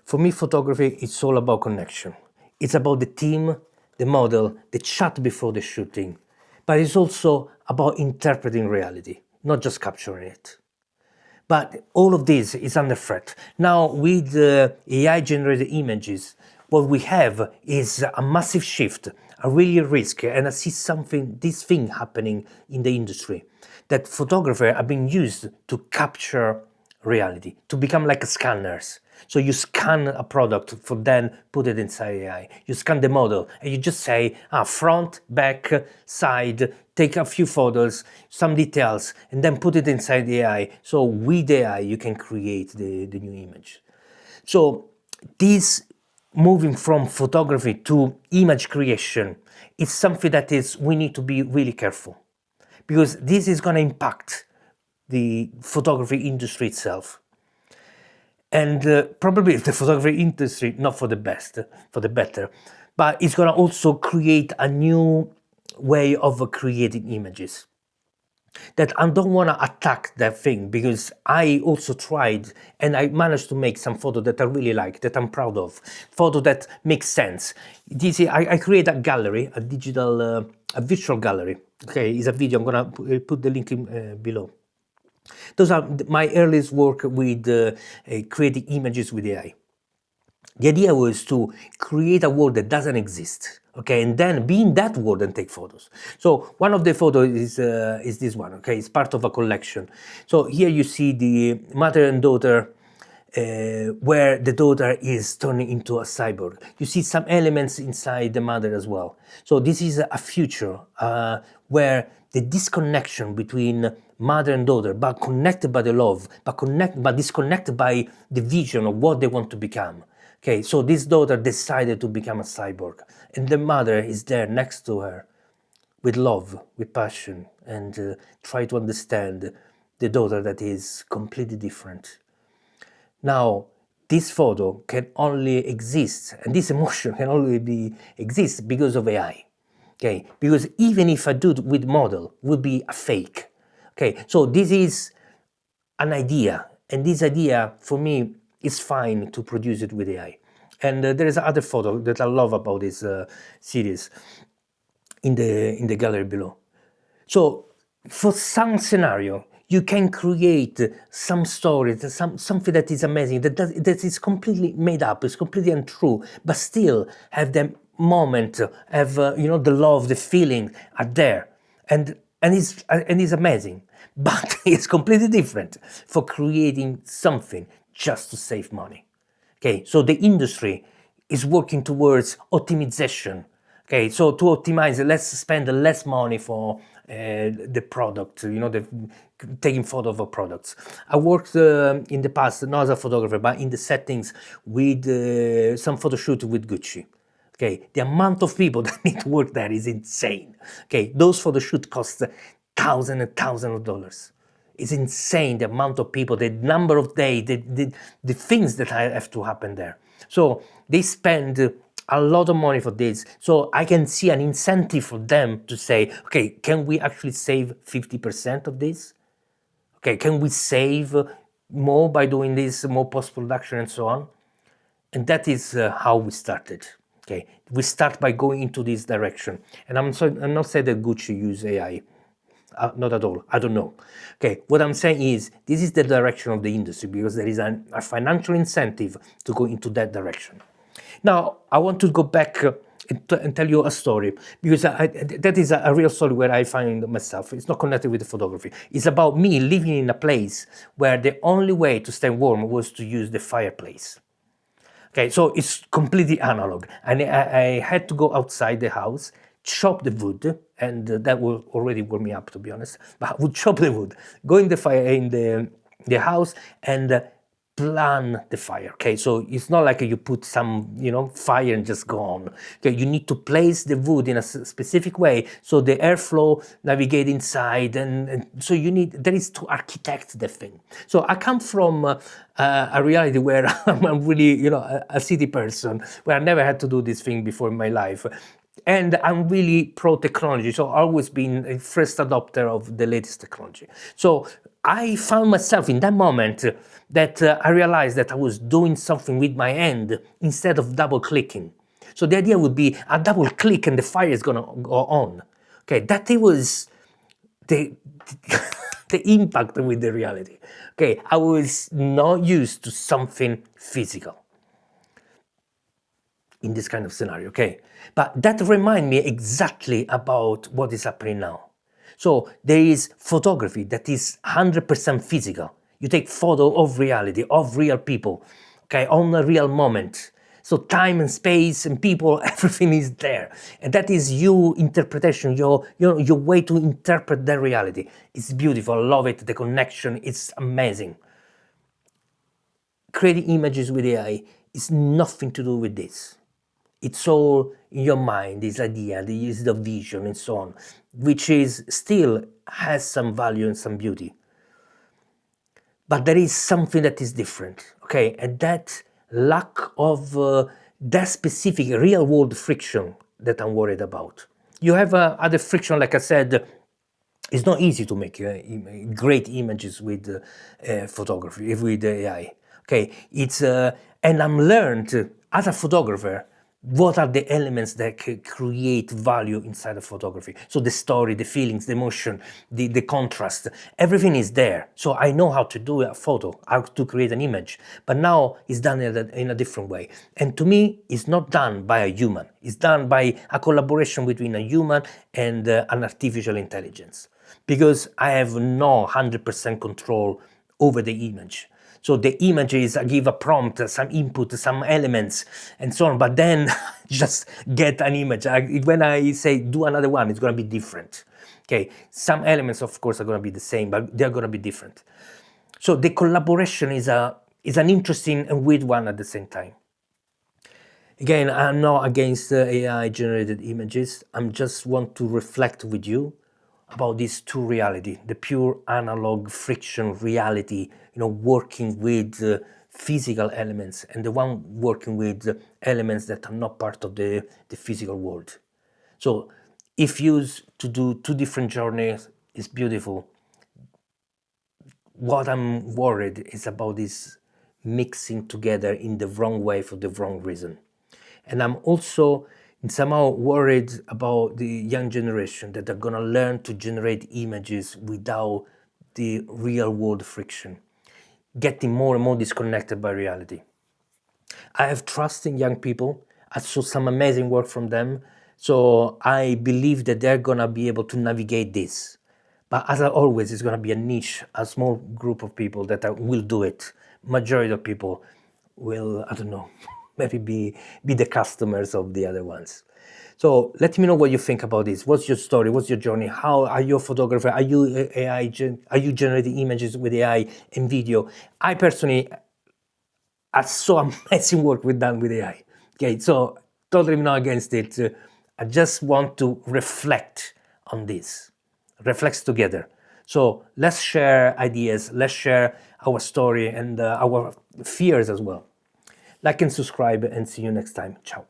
For me, photography is all about connection. It's about the team, the model, the chat before the shooting. But it's also about interpreting reality, not just capturing it. But all of this is under threat. Now, with AI-generated images, what we have is a massive shift, a real risk, and I see this thing happening in the industry, that photographers are being used to capture reality, to become like scanners. So you scan a product for then put it inside AI. You scan the model and you just say, front, back, side, take a few photos, some details, and then put it inside the AI. So with AI, you can create the new image. So this moving from photography to image creation is something that we need to be really careful, because this is going to impact the photography industry itself. And probably the photography industry, not for the best, for the better, but it's going to also create a new way of creating images. That I don't want to attack that thing, because I also tried and I managed to make some photo that I really like, that I'm proud of, photo that makes sense. I create a gallery, a digital, a virtual gallery. Okay, it's a video. I'm gonna put the link in, below. Those are my earliest work with creating images with AI. The idea was to create a world that doesn't exist, okay, and then be in that world and take photos. So one of the photos is this one, okay, it's part of a collection. So here you see the mother and daughter, where the daughter is turning into a cyborg. You see some elements inside the mother as well. So this is a future where the disconnection between mother and daughter, but connected by the love, but disconnected by the vision of what they want to become. Okay, so this daughter decided to become a cyborg, and the mother is there next to her with love, with passion, and try to understand the daughter that is completely different. Now, this photo can only exist, and this emotion can only exist because of AI. Okay, because even if I do it with model, would be a fake. Okay, so this is an idea, and this idea for me is fine to produce it with AI. And there is another photo that I love about this series in the gallery below. So for some scenario, you can create some story, something that is amazing, that is completely made up, it's completely untrue, but still have the moment, have the love, the feeling are there, and it's amazing. But it's completely different for creating something just to save money. Okay, so the industry is working towards optimization. Okay, so to optimize, let's spend less money for the product, taking photo of products. I worked in the past, not as a photographer, but in the settings with some photo shoot with Gucci. Okay, the amount of people that need to work there is insane. Okay, those photo shoots cost thousands and thousands of dollars. It's insane, the amount of people, the number of days, the things that have to happen there. So they spend a lot of money for this. So I can see an incentive for them to say, okay, can we actually save 50% of this? Okay, can we save more by doing this, more post-production and so on? And that is how we started. Okay, we start by going into this direction. And I'm not saying that Gucci use AI. Not at all. I don't know. Okay, what I'm saying is this is the direction of the industry, because there is a financial incentive to go into that direction. Now, I want to go back and tell you a story, because that is a real story where I find myself. It's not connected with the photography. It's about me living in a place where the only way to stay warm was to use the fireplace. Okay, so it's completely analog. And I had to go outside the house, chop the wood, and that will already warm me up, to be honest. But I would chop the wood, go in the fire in the house, and plan the fire. Okay, so it's not like you put some fire and just go on. Okay, you need to place the wood in a specific way so the airflow navigate inside, and so there is to architect the thing. So I come from a reality where I'm really a city person, where I never had to do this thing before in my life. And I'm really pro technology, so I've always been a first adopter of the latest technology. So I found myself in that moment that I realized that I was doing something with my hand instead of double clicking. So the idea would be a double click and the fire is gonna go on. Okay, that it was the the impact with the reality. Okay, I was not used to something physical in this kind of scenario, okay? But that remind me exactly about what is happening now. So there is photography that is 100% physical. You take photo of reality, of real people, okay, on a real moment. So time and space and people, everything is there. And that is your interpretation, your way to interpret the reality. It's beautiful, I love it, the connection, it's amazing. Creating images with AI is nothing to do with this. It's all in your mind, this idea, the vision and so on, which is still has some value and some beauty. But there is something that is different, okay? And that lack of that specific real world friction that I'm worried about. You have other friction, like I said, it's not easy to make great images with photography, with AI. Okay, it's and I'm learned as a photographer what are the elements that create value inside of photography. So the story, the feelings, the emotion, the contrast, everything is there. So I know how to do a photo, how to create an image, but now it's done in a different way. And to me, it's not done by a human. It's done by a collaboration between a human and an artificial intelligence, because I have no 100% control over the image. So the image is, I give a prompt, some input, some elements, and so on, but then just get an image. When I say do another one, it's going to be different. Okay, some elements, of course, are going to be the same, but they're going to be different. So the collaboration is an interesting and weird one at the same time. Again, I'm not against AI generated images. I just want to reflect with you about these two reality, the pure analog friction reality, working with physical elements, and the one working with elements that are not part of the physical world. So if used to do two different journeys, it's beautiful. What I'm worried is about this mixing together in the wrong way for the wrong reason. And I'm also somehow worried about the young generation that are going to learn to generate images without the real world friction, getting more and more disconnected by reality. I have trust in young people. I saw some amazing work from them. So I believe that they're going to be able to navigate this. But as always, it's going to be a niche, a small group of people that will do it. Majority of people will, I don't know, maybe be the customers of the other ones. So let me know what you think about this. What's your story? What's your journey? How are you a photographer? Are you AI? Are you generating images with AI and video? I personally, I saw amazing work done with AI. Okay, so totally not against it. I just want to reflect on this, reflect together. So let's share ideas, let's share our story and our fears as well. Like and subscribe, and see you next time. Ciao.